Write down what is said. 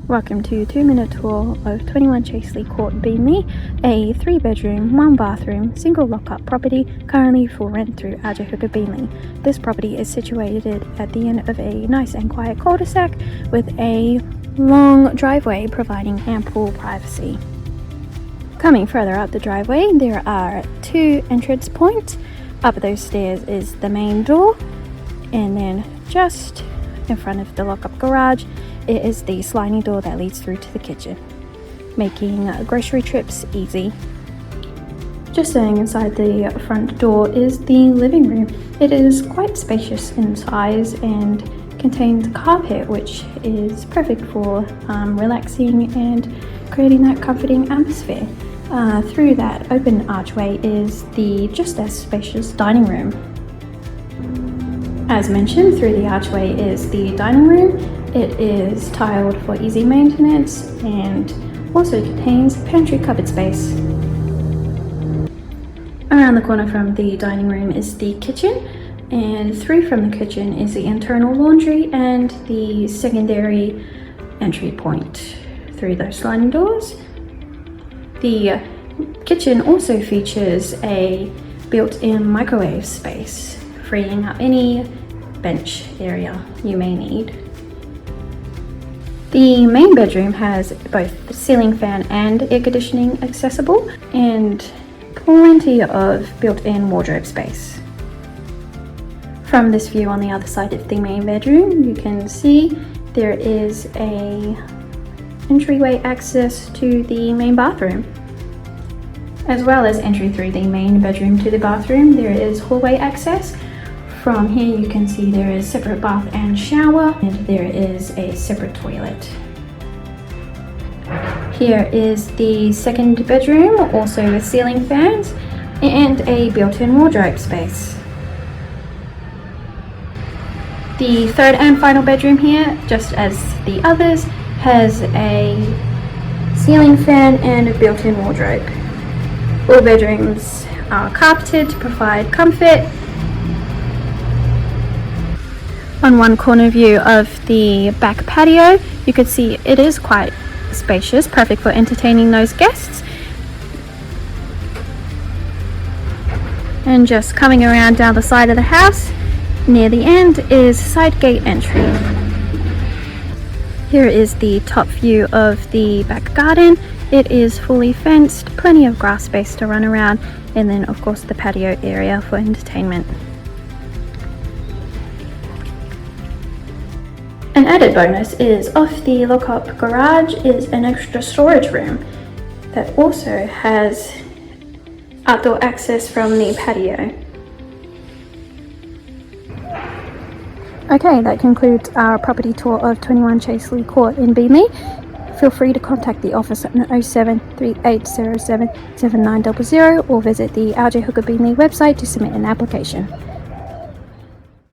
Welcome to a 2-minute tour of 21 Chasley Court, Beenleigh, a 3-bedroom, 1-bathroom, single lock-up property currently for rent through LJ Hooker Beenleigh. This property is situated at the end of a nice and quiet cul-de-sac with a long driveway providing ample privacy. Coming further up the driveway, there are 2 entrance points. Up those stairs is the main door, and then just in front of the lock-up garage it is the sliding door that leads through to the kitchen, making grocery trips easy. Just staying inside the front door is the living room. It is quite spacious in size and contains carpet, which is perfect for relaxing and creating that comforting atmosphere. Through that open archway is the just as spacious dining room. As mentioned, through the archway is the dining room. It is tiled for easy maintenance and also contains pantry cupboard space. Around the corner from the dining room is the kitchen, and through from the kitchen is the internal laundry and the secondary entry point through those sliding doors. The kitchen also features a built-in microwave space, freeing up any bench area you may need. The main bedroom has both the ceiling fan and air conditioning accessible, and plenty of built-in wardrobe space. From this view on the other side of the main bedroom, you can see there is a entryway access to the main bathroom. As well as entry through the main bedroom to the bathroom, there is hallway access. From here you can see there is separate bath and shower, and there is a separate toilet. Here is the second bedroom, also with ceiling fans and a built-in wardrobe space. The third and final bedroom here, just as the others, has a ceiling fan and a built-in wardrobe. All bedrooms are carpeted to provide comfort. On one corner view of the back patio, you can see it is quite spacious, perfect for entertaining those guests. And just coming around down the side of the house, near the end is side gate entry. Here is the top view of the back garden. It is fully fenced, plenty of grass space to run around, and then of course the patio area for entertainment. An added bonus is off the lock-up garage is an extra storage room that also has outdoor access from the patio. Okay, that concludes our property tour of 21 Chasley Court in Beenleigh. Feel free to contact the office at 0738077900 or visit the LJ Hooker Beenleigh website to submit an application.